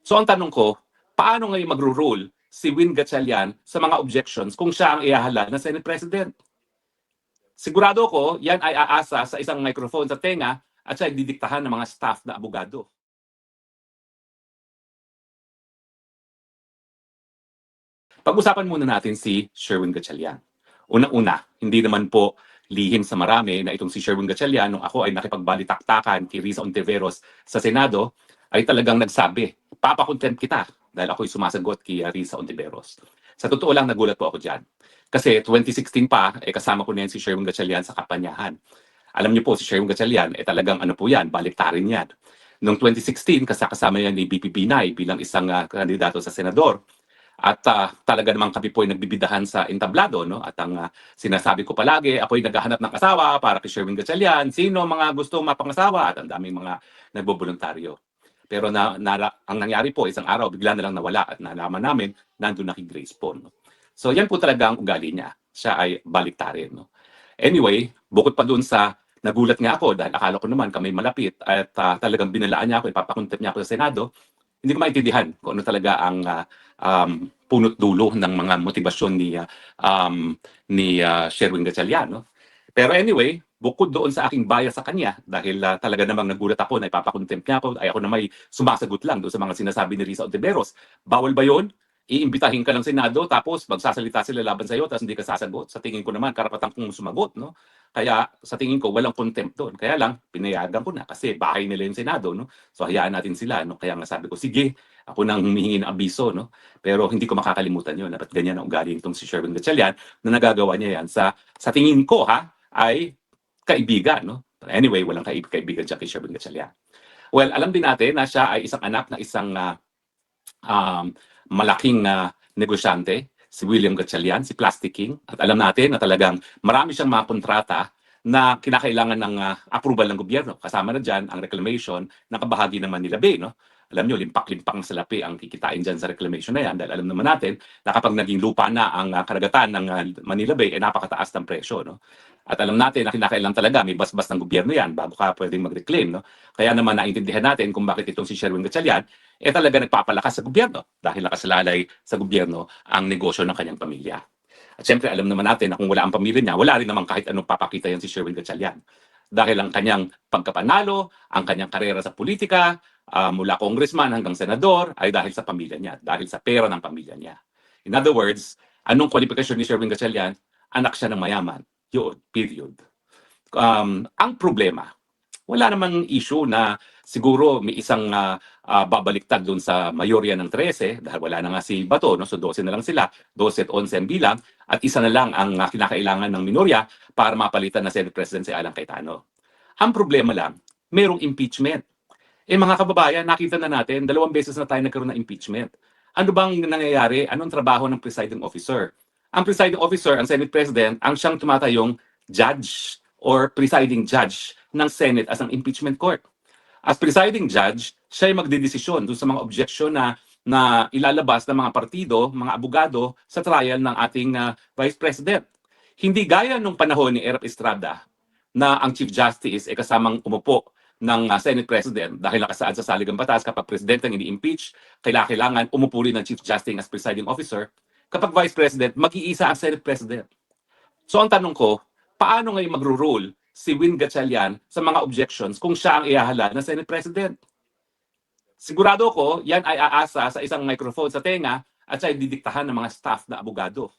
So ang tanong ko, paano ngayon magro-rule si Win Gatchalian sa mga objections kung siya ang ihahalal na Senate President? Sigurado ko, yan ay aasa sa isang microphone sa tenga at siya ay didiktahan ng mga staff na abogado. Pag-usapan muna natin si Sherwin Gatchalian. Unang-una, hindi naman po lihim sa marami na itong si Sherwin Gatchalian, nung ako ay nakipagbalitaktakan kay Risa Ontiveros sa Senado, ay talagang nagsabi, papakontempt kita dahil ako'y sumasagot kay Risa Ontiveros. Sa totoo lang, nagulat po ako dyan. Kasi 2016 pa, kasama ko na yan si Sherwin Gatchalian sa kampanyahan. Alam niyo po, si Sherwin Gatchalian, talagang ano po yan, baliktarin yan. Noong 2016, kasama yan ni BP Binay bilang isang kandidato sa senador. At talaga namang kami po ay nagbibidahan sa entablado, no? At ang sinasabi ko palagi, ako ay naghahanap ng asawa para kay Sherwin Gatchalian. Sino mga gusto mapangasawa? At ang daming mga nagboboluntaryo. Pero ang nangyari po, isang araw, bigla na lang nawala at nalaman namin, nandun na kay Grace po. No? So yan po talaga ang ugali niya. Siya ay baliktarin. No? Anyway, bukod pa dun sa nagulat nga ako dahil akala ko naman kami malapit at talagang binalaan niya ako, ipapakontempt niya ako sa Senado, hindi ko maintindihan kung ano talaga ang punot dulo ng mga motibasyon ni Sherwin Gatchalian. No? Pero anyway, bukod doon sa aking bias sa kanya, dahil talaga namang nagulat ako na ipapakontempt niya ako, ay ako na may sumasagot lang doon sa mga sinasabi ni Risa Ontiveros. Bawal ba yun? Iimbitahin ka ng Senado, tapos magsasalita sila laban sa iyo, tapos hindi ka sasagot. Sa tingin ko naman, karapatan kong sumagot. No? Kaya sa tingin ko, walang contempt doon. Kaya lang, pinayagan ko na kasi bahay nila yung Senado. No? So hayaan natin sila. No? Kaya nga sabi ko, sige, ako nang humihingi ng abiso. No? Pero hindi ko makakalimutan yun. Dapat ganyan ang ugali itong si Sherwin Gatchalian na nagagawa niya yan sa tingin ko ay kaibigan. No? Anyway, walang kaibigan siya kay Sherwin Gatchalian. Well, alam din natin na siya ay isang anak na isang malaking negosyante, si William Gatchalian, si Plastic King. At alam natin na talagang marami siyang mga kontrata na kinakailangan ng approval ng gobyerno. Kasama na dyan ang reclamation na kabahagi ng Manila Bay. No? Alam nyo, limpak-limpak na salapi ang kikitain dyan sa reclamation na yan. Dahil alam naman natin na kapag naging lupa na ang karagatan ng Manila Bay, napakataas ng presyo. No? At alam natin na kinakailangan talaga may basbas ng gobyerno yan bago ka pwedeng mag-reclaim. No? Kaya naman naintindihan natin kung bakit itong si Sherwin Gatchalian talaga nagpapalakas sa gobyerno dahil nakasalalay sa gobyerno ang negosyo ng kanyang pamilya. At syempre alam naman natin na kung wala ang pamilya niya, wala rin naman kahit anong papakita yan si Sherwin Gatchalian. Dahil ang kanyang pagkapanalo, ang kanyang karera sa politika, mula congressman hanggang senador, ay dahil sa pamilya niya, dahil sa pera ng pamilya niya. In other words, anong kwalifikasyon ni Sherwin Gatchalian? Anak siya ng mayaman. Yun, period. Ang problema, wala namang issue na siguro may isang babaliktad doon sa mayorya ng 13 dahil wala na nga si Bato, no? So 12 na lang sila, 12 at 11 ang bilang at isa na lang ang kinakailangan ng minorya para mapalitan na Senate President si Alan Cayetano. Ang problema lang, merong impeachment. Mga kababayan, nakita na natin, 2 beses na tayo nagkaroon ng impeachment. Ano bang nangyayari? Anong trabaho ng presiding officer? Ang presiding officer, ang Senate President, ang siyang tumatayong judge or presiding judge ng Senate as ang impeachment court. As presiding judge, siya ay magdedesisyon doon sa mga objection na ilalabas ng mga partido, mga abogado sa trial ng ating Vice President. Hindi gaya nung panahon ni Erap Estrada na ang Chief Justice ay kasamang umupo ng Senate President dahil nakasaad sa saligang batas kapag Presidente ang ini-impeach, kailangan umupo rin ng Chief Justice as presiding officer. Kapag Vice President, mag-iisa ang Senate President. So ang tanong ko, paano ngayon magro-rule si Win Gatchalian sa mga objections kung siya ang ihahalal na Senate President? Sigurado ko, yan ay aasa sa isang microphone sa tenga at siya ay didiktahan ng mga staff na abogado.